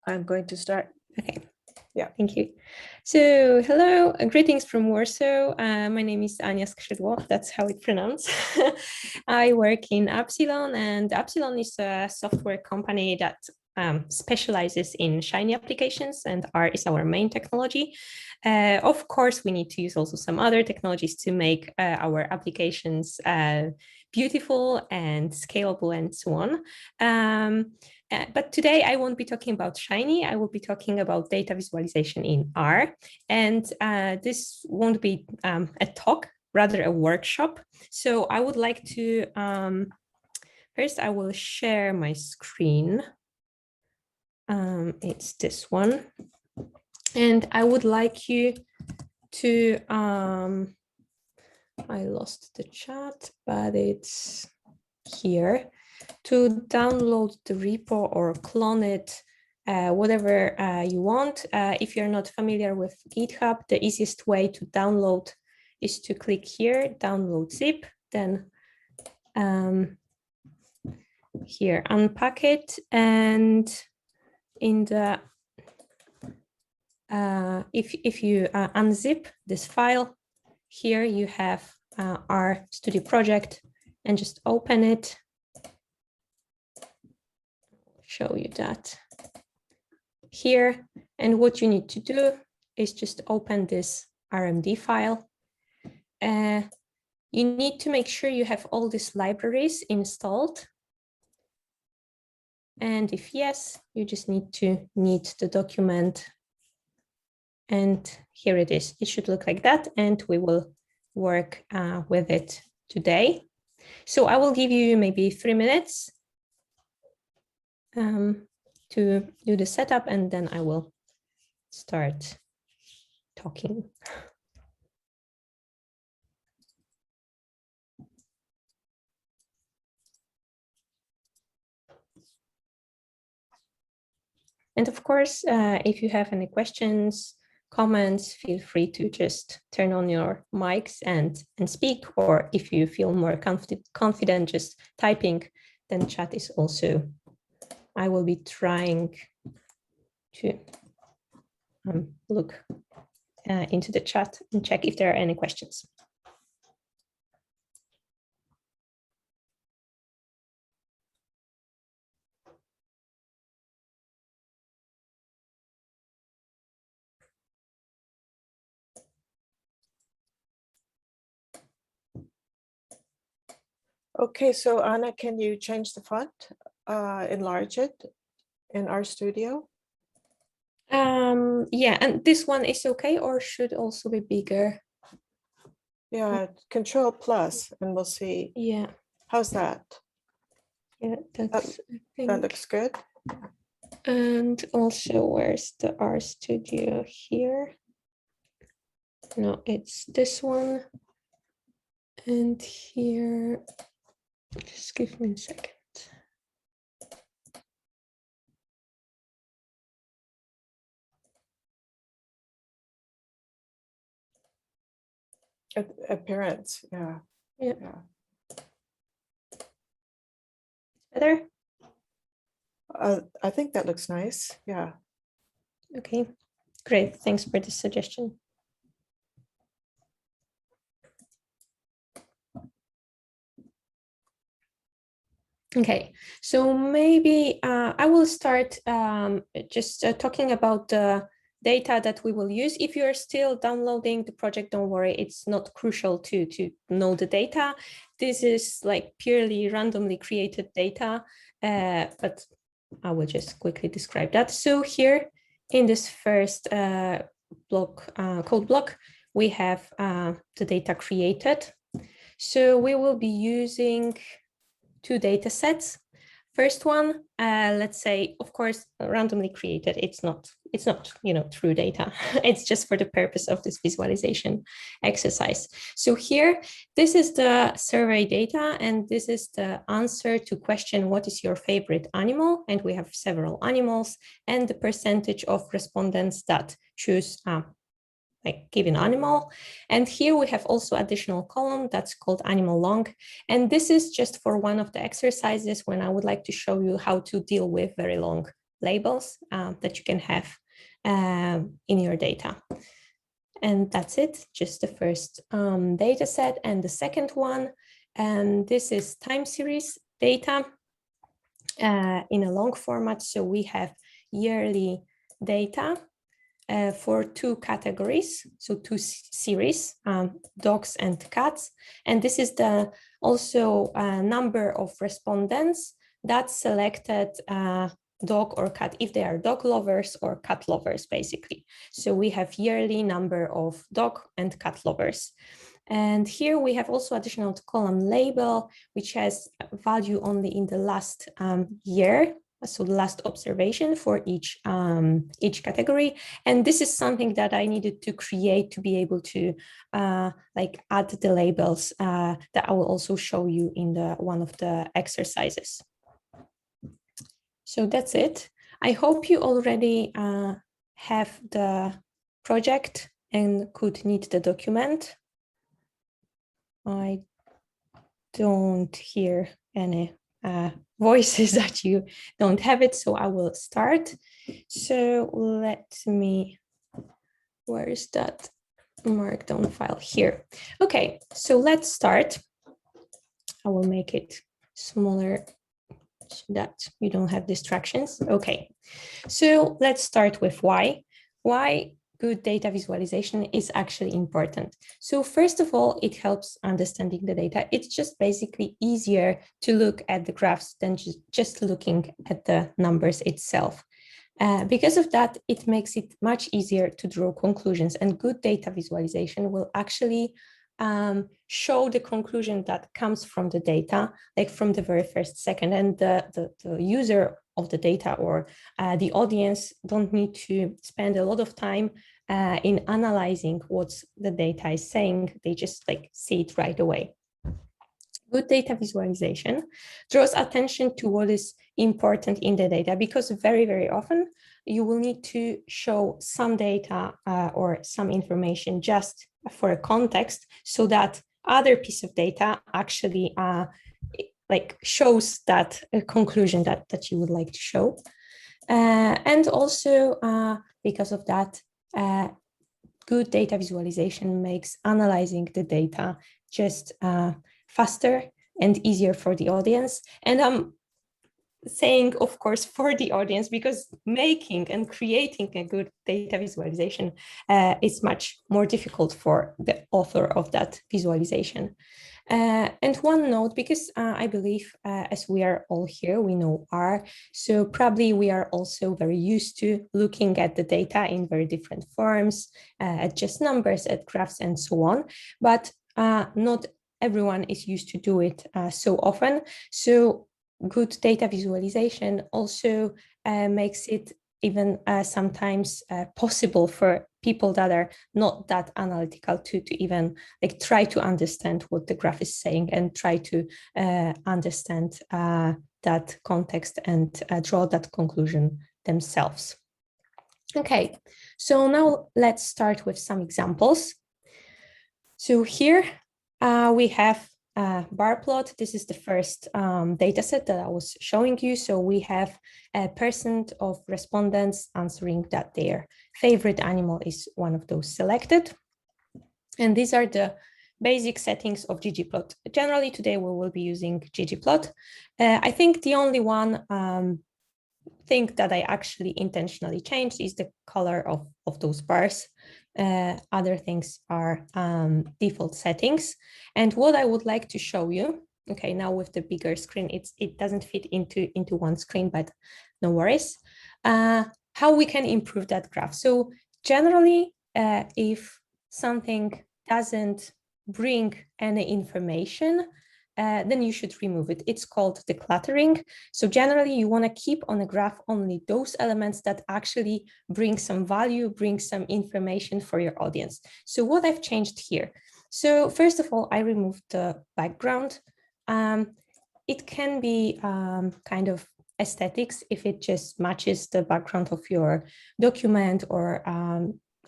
I'm going to start. Okay. Yeah. Thank you. So hello, greetings from Warsaw. My name is Ania Skrzydło. That's how it's pronounced. I work in Epsilon, and Epsilon is a software company that specializes in Shiny applications, and R is our main technology. Of course, we need to use also some other technologies to make our applications beautiful and scalable and so on. But today I won't be talking about Shiny. I will be talking about data visualization in R. And this won't be a talk, rather a workshop. So I would like to, first I will share my screen. It's this one. And I would like you to, I lost the chat, but it's here, to download the repo or clone it, whatever you want. If you're not familiar with GitHub, the easiest way to download is to click here, download zip, then here, unpack it, and in the if you unzip this file, here you have our studio project, and just open it. Show you that here, and what you need to do is just open this RMD file. You need to make sure you have all these libraries installed, and if yes, you just need to knit the document, and here it is. It should look like that, and we will work with it today. So I will give you maybe 3 minutes to do the setup, and then I will start talking. And of course, if you have any questions, comments, feel free to just turn on your mics and speak, or if you feel more confident just typing, then chat is also, I will be trying to look into the chat and check if there are any questions. Okay, so Anna, can you change the font, enlarge it in RStudio? Yeah, and this one is okay, or should also be bigger? Yeah, Control plus, and we'll see. Yeah. How's that? Yeah, that's, that looks good. And also, where's the RStudio here? No, it's this one. And here, just give me a second. Appearance, yeah. Yeah. Yeah. Better? I think that looks nice, yeah. Okay, great. Thanks for the suggestion. Okay, so maybe I will start just talking about the data that we will use. If you're still downloading the project, don't worry, it's not crucial to know the data. This is like purely randomly created data, but I will just quickly describe that. So here in this first code block, we have the data created. So we will be using 2 data sets. First one, let's say, of course, randomly created. It's not, true data. It's just for the purpose of this visualization exercise. So here, this is the survey data, and this is the answer to question, what is your favorite animal? And we have several animals, and the percentage of respondents that choose like given animal. And here we have also additional column that's called animal long. And this is just for one of the exercises when I would like to show you how to deal with very long labels that you can have in your data. And that's it, just the first data set. And the second one, and this is time series data in a long format. So we have yearly data for two categories, so two series, dogs and cats. And this is the also number of respondents that selected dog or cat, if they are dog lovers or cat lovers, basically. So we have yearly number of dog and cat lovers. And here we have also additional column label, which has value only in the last year. So the last observation for each category. And this is something that I needed to create to be able to like add the labels that I will also show you in one of the exercises. So that's it. I hope you already have the project and could need the document. I don't hear any voices that you don't have it, so I will start. So let me, where is that markdown file? Here. Okay, so let's start. I will make it smaller so that you don't have distractions. Okay, so let's start with why. Why good data visualization is actually important. So first of all, it helps understanding the data. It's just basically easier to look at the graphs than just looking at the numbers itself. Because of that, it makes it much easier to draw conclusions, and good data visualization will actually show the conclusion that comes from the data, like from the very first second, and the user of the data or the audience don't need to spend a lot of time in analyzing what the data is saying. They just like see it right away. Good data visualization draws attention to what is important in the data, because very, very often you will need to show some data or some information just for a context, so that other piece of data actually like shows that conclusion that you would like to show. And also because of that, good data visualization makes analyzing the data just faster and easier for the audience. And I'm saying, of course, for the audience, because making and creating a good data visualization is much more difficult for the author of that visualization. And one note, because I believe as we are all here, we know R, so probably we are also very used to looking at the data in very different forms, at just numbers, at graphs, and so on. But not everyone is used to do it so often. So good data visualization also makes it even sometimes possible for people that are not that analytical to even like try to understand what the graph is saying and try to understand that context and draw that conclusion themselves. Okay, so now let's start with some examples. So here we have bar plot. This is the first data set that I was showing you. So we have a percent of respondents answering that their favorite animal is one of those selected. And these are the basic settings of ggplot. Generally today we will be using ggplot. I think the only one thing that I actually intentionally changed is the color of those bars. Other things are default settings. And what I would like to show you, okay, now with the bigger screen, it doesn't fit into one screen, but no worries, how we can improve that graph. So generally, if something doesn't bring any information, then you should remove it. It's called decluttering. So generally you want to keep on a graph only those elements that actually bring some value, bring some information for your audience. So what I've changed here. So first of all, I removed the background. It can be kind of aesthetics if it just matches the background of your document, or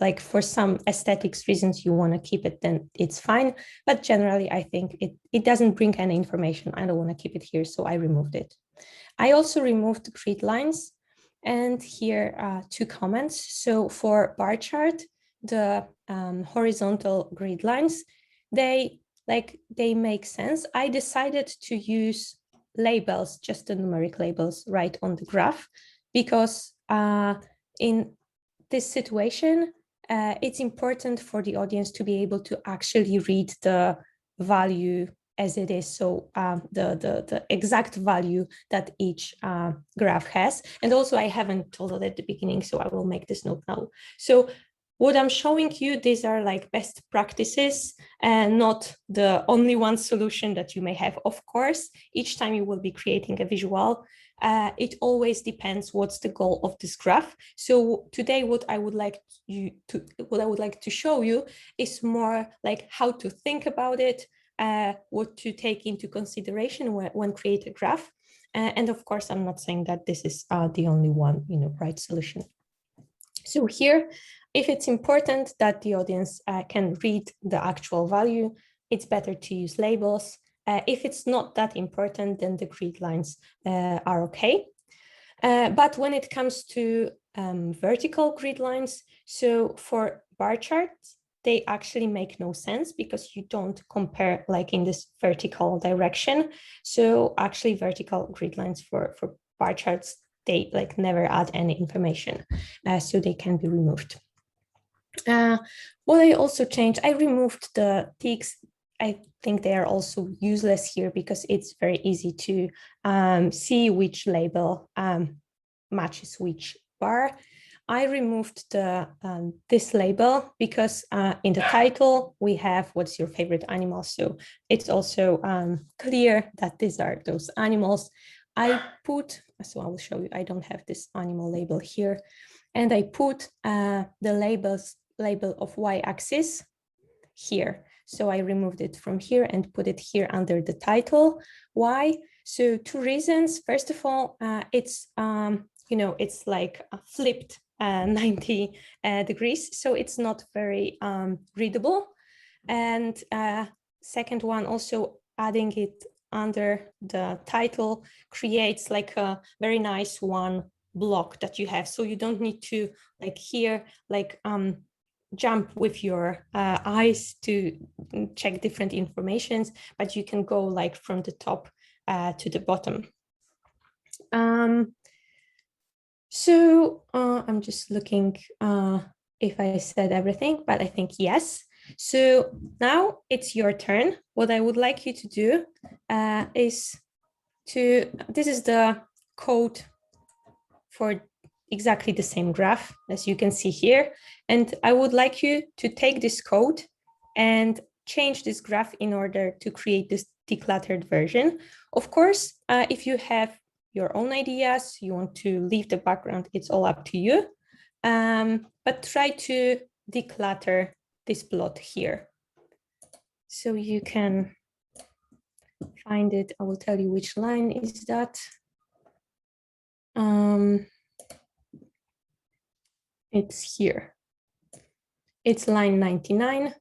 like for some aesthetics reasons you want to keep it, then it's fine. But generally, I think it doesn't bring any information. I don't want to keep it here, so I removed it. I also removed grid lines. And here are 2 comments. So for bar chart, the horizontal grid lines, they make sense. I decided to use labels, just the numeric labels right on the graph, because in this situation, it's important for the audience to be able to actually read the value as it is. So the exact value that each graph has. And also I haven't told it at the beginning, so I will make this note now. So what I'm showing you, these are like best practices and not the only one solution that you may have. Of course, each time you will be creating a visual, it always depends what's the goal of this graph. So today, what I would like to show you is more like how to think about it, what to take into consideration when create a graph. And of course, I'm not saying that this is the only one, right solution. So here, if it's important that the audience can read the actual value, it's better to use labels. If it's not that important, then the grid lines are okay. But when it comes to vertical grid lines, so for bar charts, they actually make no sense because you don't compare like in this vertical direction. So actually vertical grid lines for bar charts, they like never add any information, so they can be removed. What I also changed, I removed the ticks. I think they are also useless here because it's very easy to see which label matches which bar. I removed the this label because in the title we have what's your favorite animal, so it's also clear that these are those animals. I will show you, I don't have this animal label here, and I put the label of y-axis here. So I removed it from here and put it here under the title. Why? So 2 reasons. First of all, it's it's like a flipped 90 degrees, so it's not very readable. And second one, also adding it under the title creates like a very nice one block that you have, so you don't need to like here like jump with your eyes to check different informations, but you can go like from the top to the bottom. So I'm just looking if I said everything, but I think yes. So now it's your turn. What I would like you to do is this is the code for exactly the same graph as you can see here. And I would like you to take this code and change this graph in order to create this decluttered version. Of course, if you have your own ideas, you want to leave the background, it's all up to you. But try to declutter this plot here. So you can find it. I will tell you which line is that. It's here. It's line 99.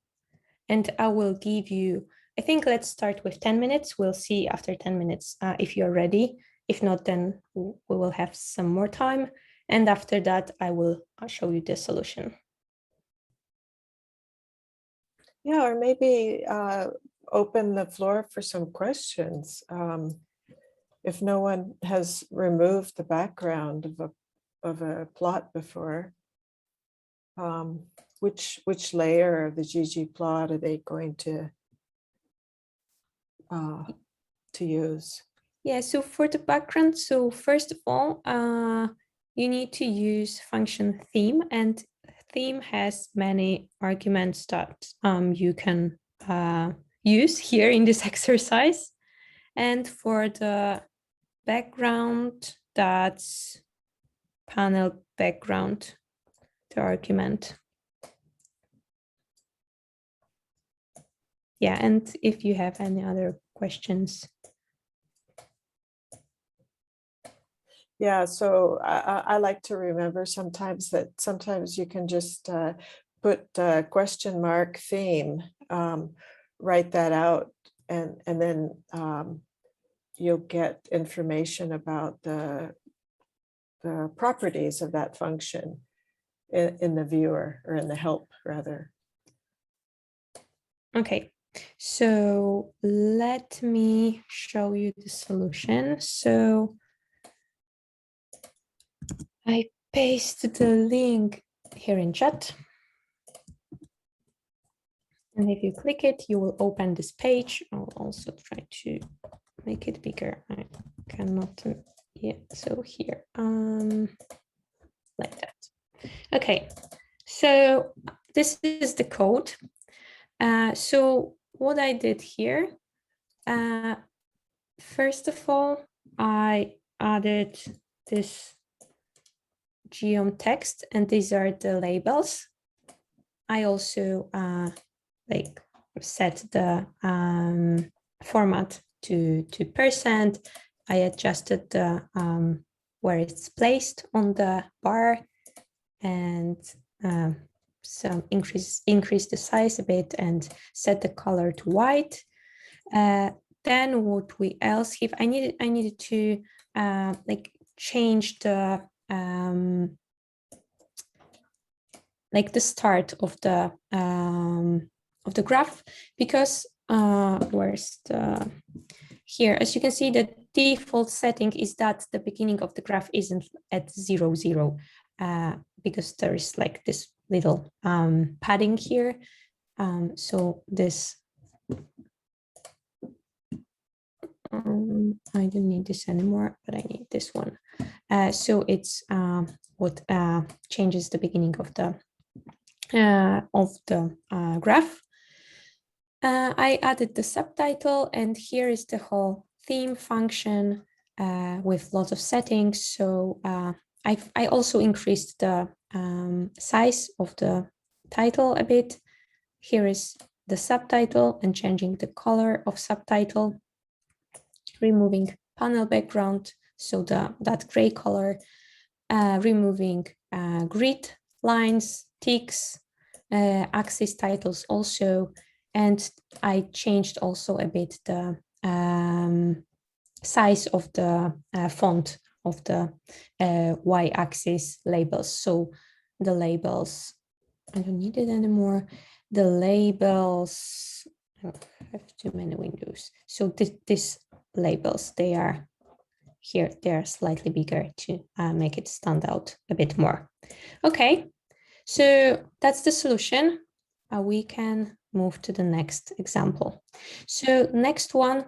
And I will give you, I think let's start with 10 minutes. We'll see after 10 minutes if you're ready. If not, then we will have some more time. And after that, I'll show you the solution. Yeah, or maybe open the floor for some questions. If no one has removed the background of a plot before, which layer of the ggplot are they going to use? Yeah, so for the background, so first of all, you need to use function theme, and theme has many arguments that you can use here in this exercise. And for the background, that's panel background, the argument. Yeah, and if you have any other questions. Yeah, so I like to remember sometimes that sometimes you can just put question mark theme, write that out, and then you'll get information about the the properties of that function in the viewer, or in the help rather. Okay, so let me show you the solution. So I paste the link here in chat. And if you click it, you will open this page. I'll also try to make it bigger. I cannot, yeah, so here, like that. Okay, so this is the code. So what I did here, first of all, I added this geom text, and these are the labels. I also like set the format to 2%. I adjusted the where it's placed on the bar, and some increase the size a bit and set the color to white. Then what we else have, I needed to like change the like the start of the graph, because where's the here, as you can see, the default setting is that the beginning of the graph isn't at 0, 0, because there is like this little padding here. So this I don't need this anymore, but I need this one. So it's what changes the beginning of the graph. I added the subtitle, and here is the whole theme function with lots of settings. So I also increased the size of the title a bit. Here is the subtitle, and changing the color of subtitle, removing panel background, so that gray color, removing grid lines, ticks, axis titles also, and I changed also a bit the size of the font of the y-axis labels. So the labels, I don't need it anymore. The labels, I have too many windows. So this labels, they are here, they're slightly bigger to make it stand out a bit more. Okay, so that's the solution. We can move to the next example. So next one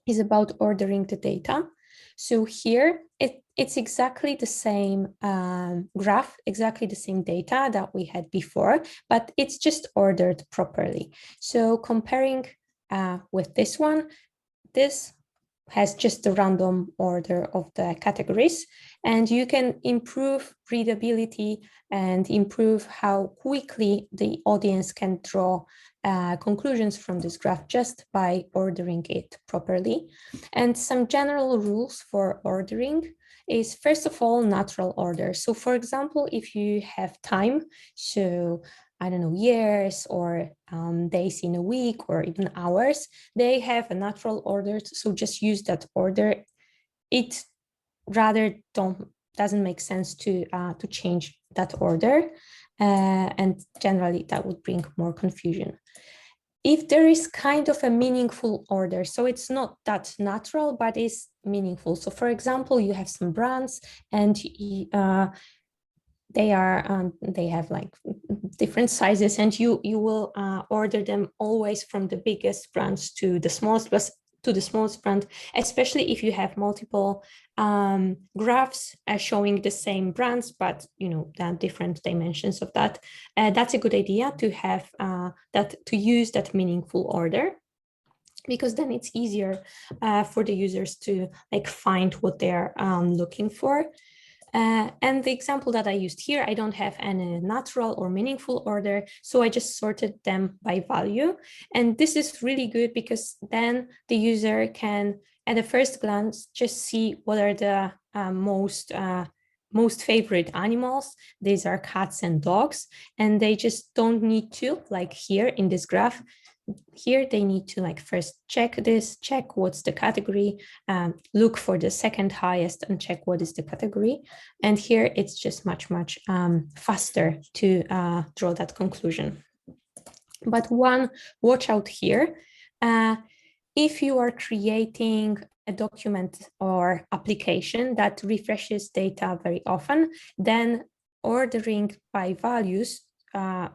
is about ordering the data. So here it's exactly the same graph, exactly the same data that we had before, but it's just ordered properly. So comparing with this one, this has just the random order of the categories, and you can improve readability and improve how quickly the audience can draw conclusions from this graph just by ordering it properly. And some general rules for ordering is, first of all, natural order. So for example, if you have time, so I don't know, years or days in a week or even hours, they have a natural order. So just use that order. It rather doesn't make sense to change that order. And generally that would bring more confusion. If there is kind of a meaningful order, so it's not that natural, but it's meaningful. So for example, you have some brands and they have like different sizes, and you will order them always from the biggest brands to the smallest brand, especially if you have multiple graphs showing the same brands, but different dimensions of that. That's a good idea to have to use that meaningful order, because then it's easier for the users to like find what they're looking for. And the example that I used here, I don't have any natural or meaningful order, so I just sorted them by value. And this is really good, because then the user can, at a first glance, just see what are the most favorite animals. These are cats and dogs, and they just don't need to, like here in this graph, here they need to like first check this, check what's the category, look for the second highest and check what is the category. And here it's just much faster to draw that conclusion. But one watch out here, if you are creating a document or application that refreshes data very often, then ordering by values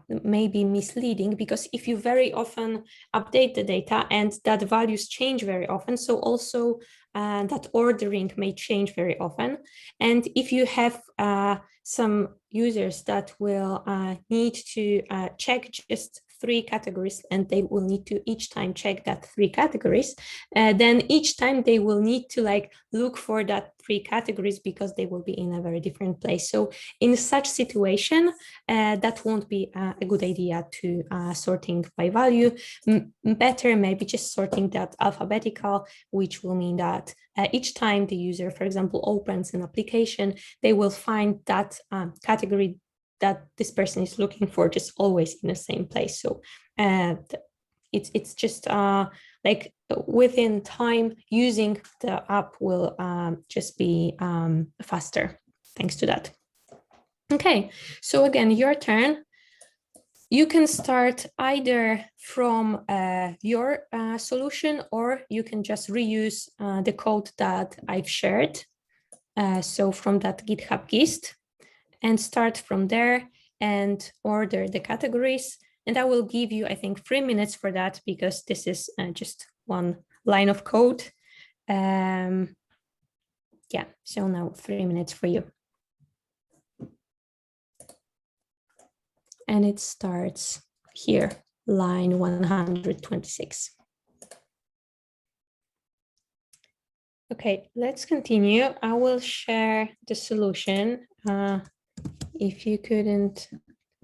may be misleading, because if you very often update the data and that values change very often, so also that ordering may change very often. And if you have some users that will need to check just 3 categories, and they will need to each time check that 3 categories, then each time they will need to like look for that 3 categories, because they will be in a very different place. So in such situation, that won't be a good idea to sorting by value. Better maybe just sorting that alphabetical, which will mean that each time the user, for example, opens an application, they will find that category that this person is looking for just always in the same place. So it's just like within time, using the app will just be faster thanks to that. Okay, so again, your turn. You can start either from your solution, or you can just reuse the code that I've shared. So from that GitHub gist, and start from there and order the categories. And I will give you, I think, 3 minutes for that, because this is just one line of code. Yeah, so now 3 minutes for you. And it starts here, line 126. Okay, let's continue. I will share the solution. If you couldn't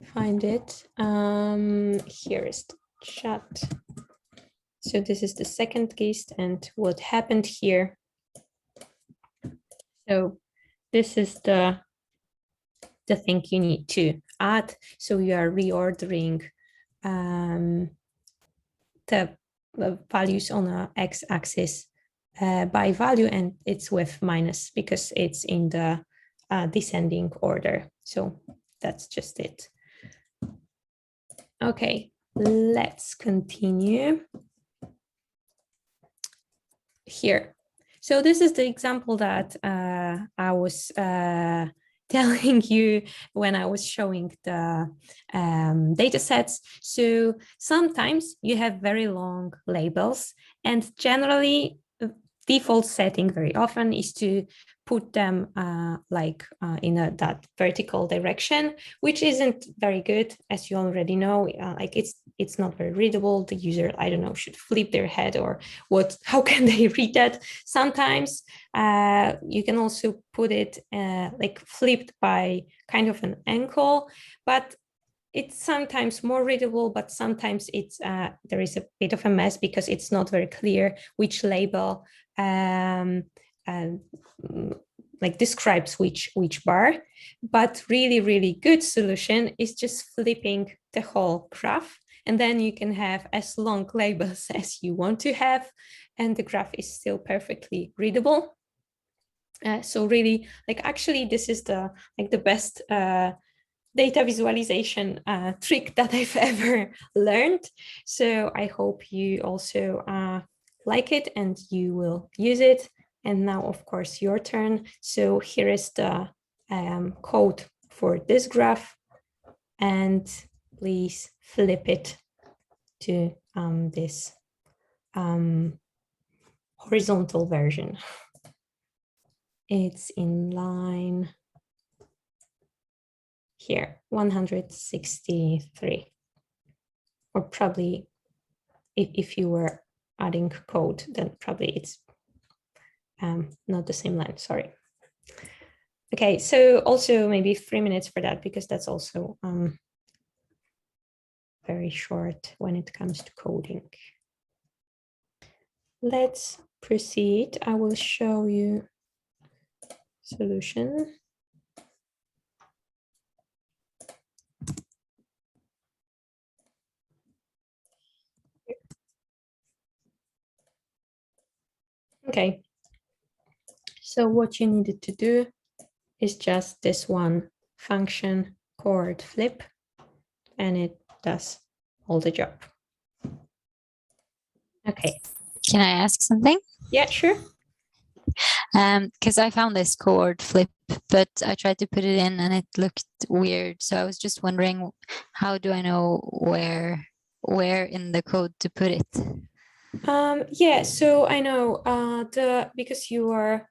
find it, here is the chat. So this is the second gist and what happened here. So this is the thing you need to add. So you are reordering the values on a x-axis by value, and it's with minus because it's in the descending order. So that's just it. Okay, let's continue here. So this is the example that I was telling you when I was showing the data sets. So sometimes you have very long labels, and generally default setting very often is to put them in that vertical direction, which isn't very good, as you already know. Like it's not very readable. The user, I don't know, should flip their head, or what? How can they read that? Sometimes you can also put it like flipped by kind of an angle, but it's sometimes more readable, but sometimes it's there is a bit of a mess because it's not very clear which label like describes which bar. But really good solution is just flipping the whole graph, and then you can have as long labels as you want to have, and the graph is still perfectly readable. So really, like, actually this is the best data visualization trick that I've ever learned. So I hope you also like it and you will use it. And now, of course, your turn. So here is the code for this graph, and please flip it to this horizontal version. It's in line here, 163, or probably if you were adding code, then probably it's not the same line, sorry. Okay, so also maybe 3 minutes for that, because that's also very short when it comes to coding. Let's proceed. I will show you solution. Okay. So what you needed to do is just this one function chord flip, and it does all the job. Okay. Can I ask something? Yeah, sure. Because I found this chord flip, but I tried to put it in and it looked weird. So I was just wondering, how do I know where in the code to put it? Yeah, so I know because you are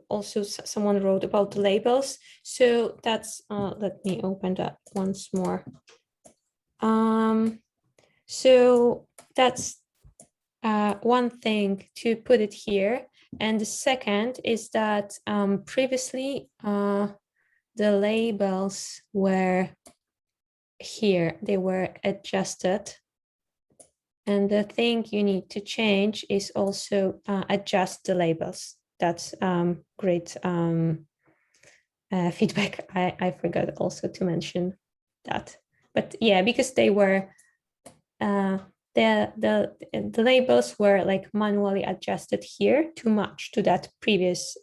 also someone wrote about the labels. So that's let me open that once more. So that's one thing to put it here. And the second is that previously the labels were here, they were adjusted. And the thing you need to change is also adjust the labels. That's great feedback. I forgot also to mention that. But yeah, because they were the labels were like manually adjusted here too much to that previous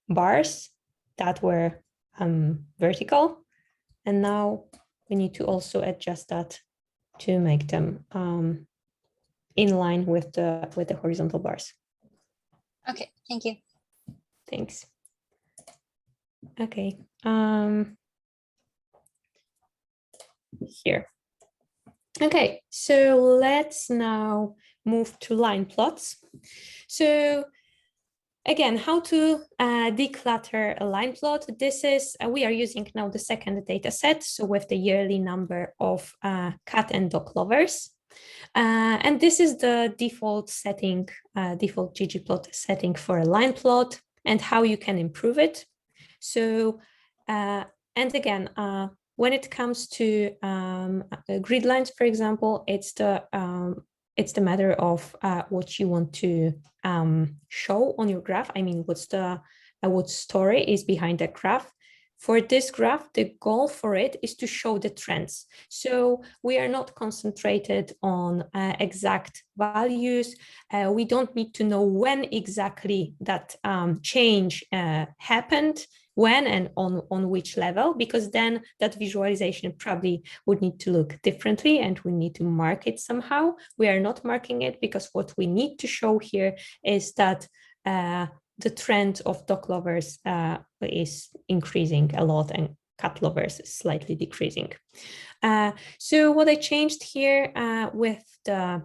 bars that were vertical, and now we need to also adjust that to make them in line with the horizontal bars. Okay, thank you. Thanks. Okay. Here. Okay, so let's now move to line plots. So again, how to declutter a line plot. This is, we are using now the second data set, so with the yearly number of cat and dog lovers. And this is the default setting, default ggplot setting for a line plot and how you can improve it. So, and again, when it comes to grid lines, for example, it's the matter of what you want to show on your graph. I mean, what story is behind the graph. For this graph, the goal for it is to show the trends. So we are not concentrated on exact values. We don't need to know when exactly that change happened, when and on which level, because then that visualization probably would need to look differently and we need to mark it somehow. We are not marking it because what we need to show here is that the trend of dog lovers is increasing a lot and cat lovers is slightly decreasing. So what I changed here with the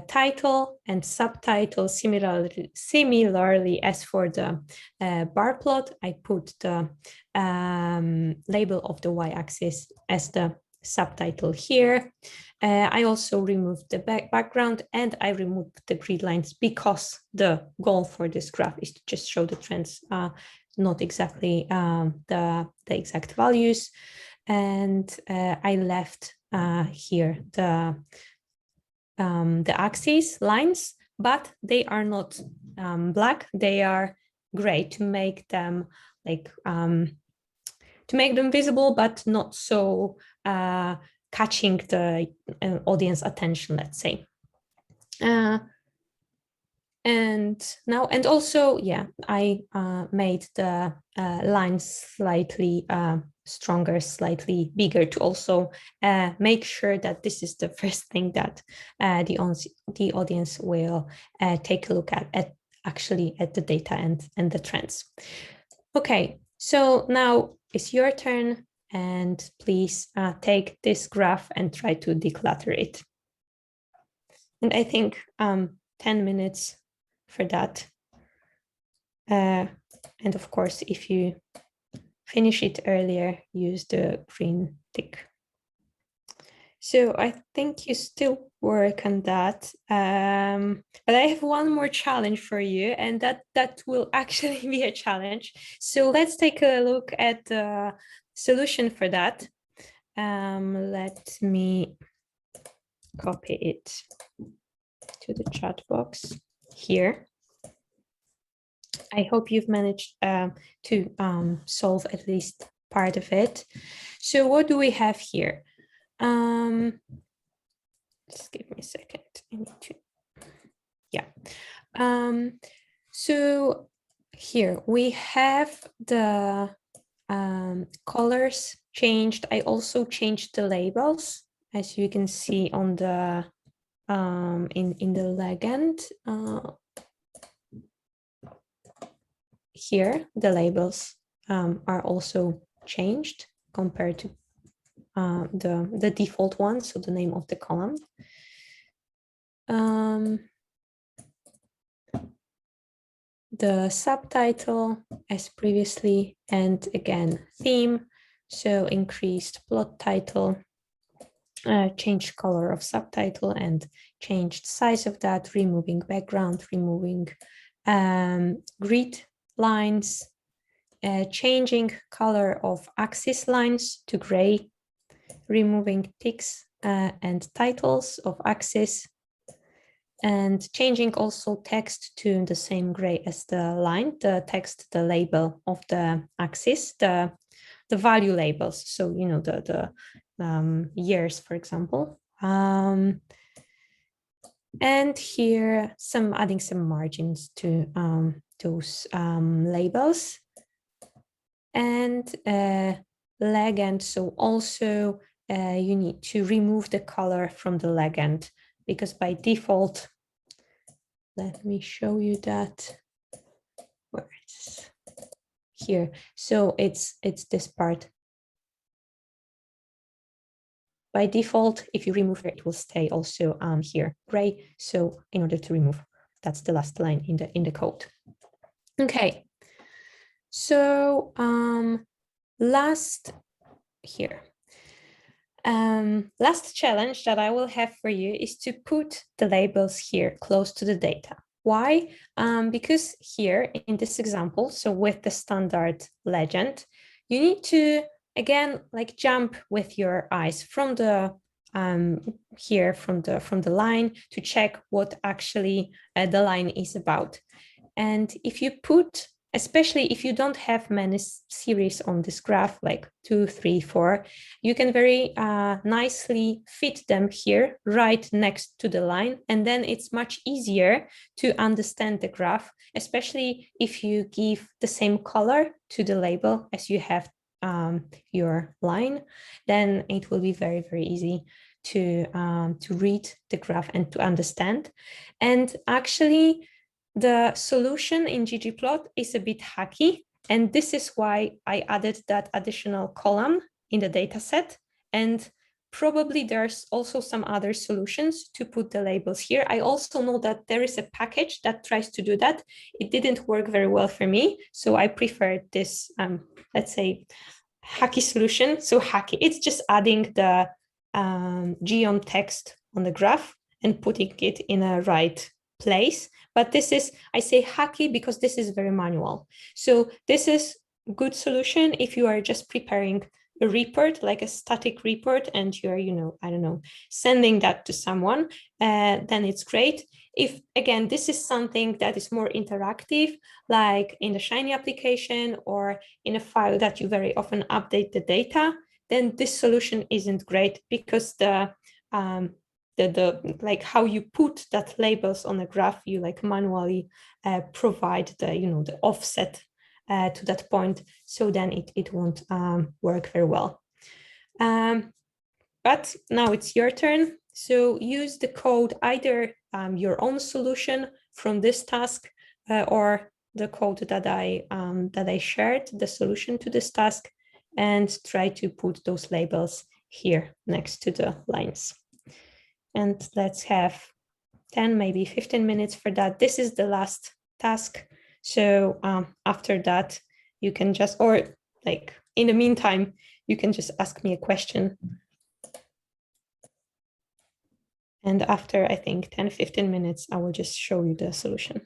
title and subtitle, similarly as for the bar plot, I put the label of the y-axis as the subtitle here. I also removed the background and I removed the grid lines because the goal for this graph is to just show the trends, not exactly the exact values. And I left here the axis lines, but they are not black, they are gray to make them like to make them visible, but not so catching the audience attention, let's say. And now, and also, yeah, I made the lines slightly stronger, slightly bigger to also make sure that this is the first thing that the audience will take a look at actually at the data and the trends. Okay, so now it's your turn, and please take this graph and try to declutter it. And I think 10 minutes for that. And of course, if you finish it earlier, use the green tick. So I think you still work on that. But I have one more challenge for you, and that will actually be a challenge. So let's take a look at the solution for that. Let me copy it to the chat box here. I hope you've managed to solve at least part of it. So what do we have here? Just give me a second. I need to, yeah. So here we have the colors changed. I also changed the labels, as you can see on the in the legend. Here the labels are also changed compared to the default one, so the name of the column. The subtitle as previously, and again theme, so increased plot title, changed color of subtitle and changed size of that, removing background, removing grid lines, changing color of axis lines to gray, removing ticks and titles of axis, and changing also text to the same gray as the line, the text, the label of the axis, the value labels. So, you know, the years, for example. And here adding some margins to those labels. And legend, so also you need to remove the color from the legend, because by default, let me show you that, where it's here. So it's this part. By default, if you remove it, it will stay also here gray. So in order to remove, that's the last line in the code. Okay. So last challenge that I will have for you is to put the labels here close to the data. Why? Because here in this example, so with the standard legend, you need to, again, like jump with your eyes from the here from the line to check what actually the line is about. And if you put, especially if you don't have many series on this graph, like 2, 3, 4, you can very nicely fit them here right next to the line. And then it's much easier to understand the graph, especially if you give the same color to the label as you have your line, then it will be very, very easy to read the graph and to understand. And actually, the solution in ggplot is a bit hacky, and this is why I added that additional column in the dataset. And probably there's also some other solutions to put the labels here. I also know that there is a package that tries to do that. It didn't work very well for me, so I preferred this, let's say, hacky solution. So hacky, it's just adding the geom text on the graph and putting it in a right place. But this is, I say hacky because this is very manual. So this is a good solution if you are just preparing a report, like a static report, and you're, you know, I don't know, sending that to someone, then it's great. If, again, this is something that is more interactive, like in the Shiny application or in a file that you very often update the data, then this solution isn't great, because the like how you put that labels on a graph, you like manually provide the, you know, the offset to that point, so then it won't work very well. But now it's your turn. So use the code, either your own solution from this task or the code that I shared, the solution to this task, and try to put those labels here next to the lines. And let's have 10, maybe 15 minutes for that. This is the last task. So after that, you can just, or like in the meantime, you can just ask me a question. And after, I think, 10, 15 minutes, I will just show you the solution.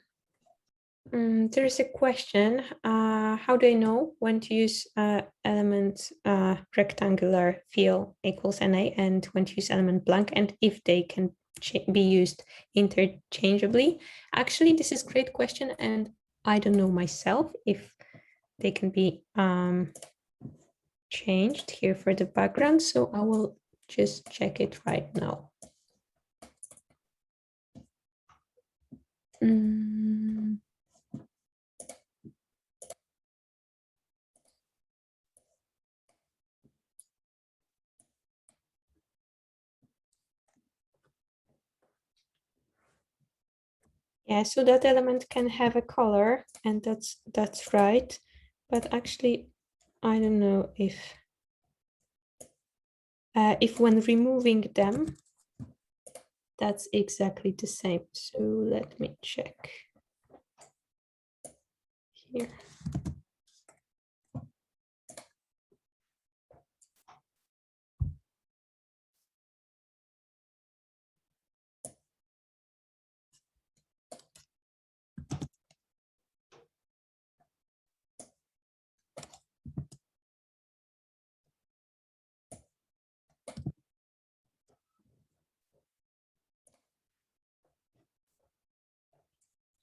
There is a question. How do I know when to use element rectangular fill equals NA and when to use element blank, and if they can be used interchangeably? Actually, this is a great question, and I don't know myself if they can be changed here for the background. So I will just check it right now. Mm. Yeah, so that element can have a color, and that's right. But actually, I don't know if when removing them, that's exactly the same. So let me check here.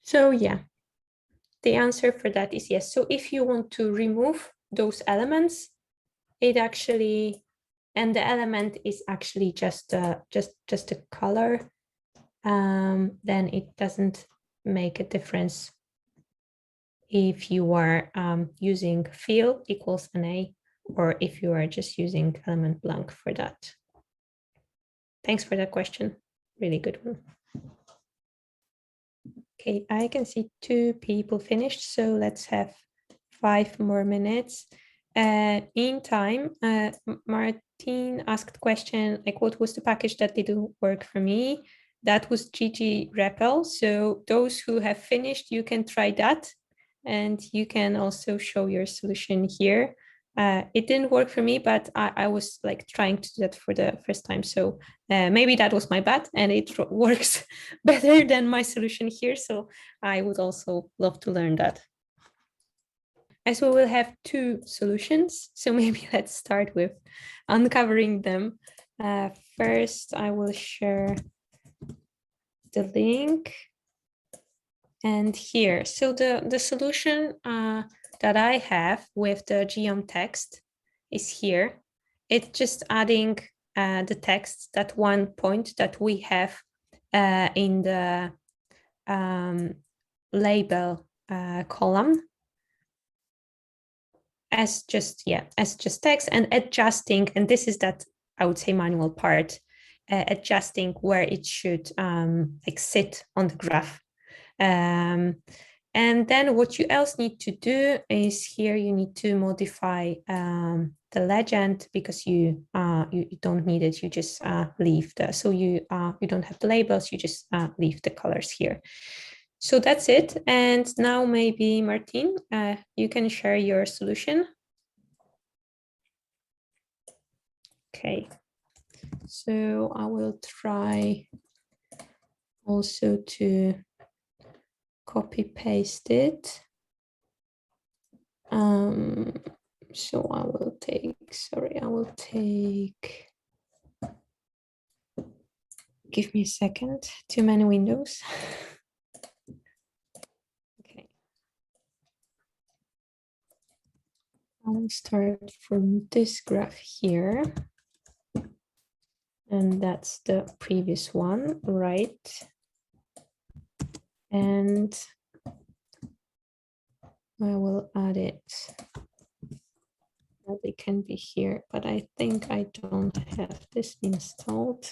So yeah, the answer for that is yes. So if you want to remove those elements, it actually, and the element is actually just a color, then it doesn't make a difference if you are using fill equals NA, or if you are just using element blank for that. Thanks for that question. Really good one. Okay, I can see 2 people finished, so let's have 5 more minutes. In time, Martin asked question like, what was the package that didn't work for me? That was GG REPL. So those who have finished, you can try that, and you can also show your solution here. It didn't work for me, but I was like trying to do that for the first time. So maybe that was my bad, and it works better than my solution here. So I would also love to learn that. As we will have 2 solutions, so maybe let's start with uncovering them. First, I will share the link. And here, so the solution that I have with the geom text is here. It's just adding the text, that one point that we have in the label column as just text, and adjusting, and this is that I would say manual part, adjusting where it should like sit on the graph. And then what you else need to do is here you need to modify the legend, because you don't need it. You just leave the, so you don't have the labels, you just leave the colors here. So that's it. And now maybe Martin, you can share your solution. Okay, so I will try also to copy paste it. So I will take, give me a second, too many windows. Okay. I will start from this graph here. And that's the previous one, right? And I will add it. They can be here, but I think I don't have this installed.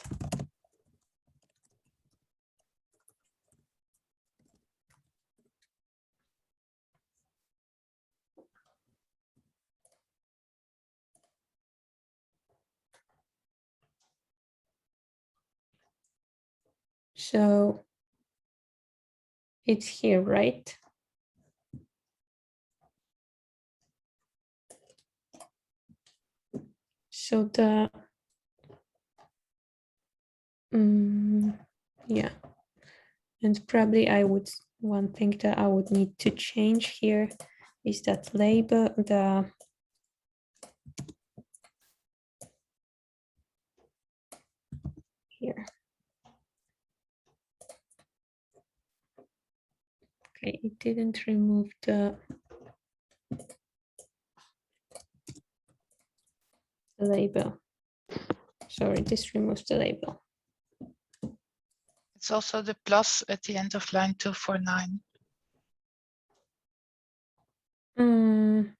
So it's here, right? So the, yeah, and probably one thing that I would need to change here is that label, here. Okay, it didn't remove the label. Sorry, this removes the label. It's also the plus at the end of line 249. Mm,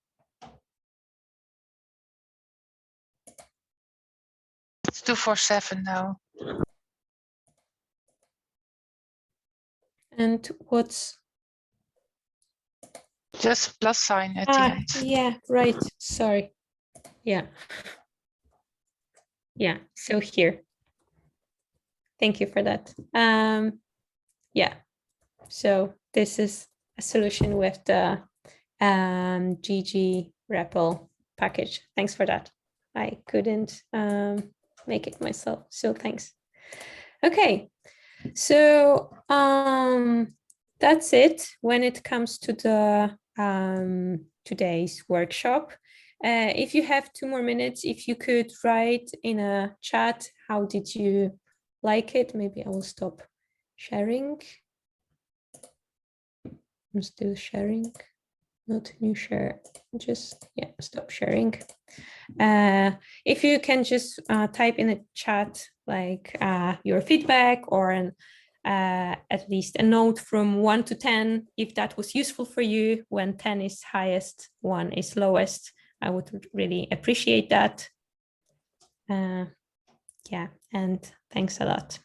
It's 247 now. and what's Just plus sign at the end. yeah, right. Sorry. Yeah. Yeah. So here. Thank you for that. Yeah. So this is a solution with the GG REPL package. Thanks for that. I couldn't make it myself, so thanks. Okay, so that's it when it comes to the today's workshop. If you have 2 more minutes, if you could write in a chat, how did you like it? Maybe I will stop sharing. I'm still sharing, not new share, just, yeah, stop sharing. If you can just type in the chat like your feedback or at least a note from 1 to 10, if that was useful for you, when 10 is highest, 1 is lowest, I would really appreciate that. Yeah, and thanks a lot.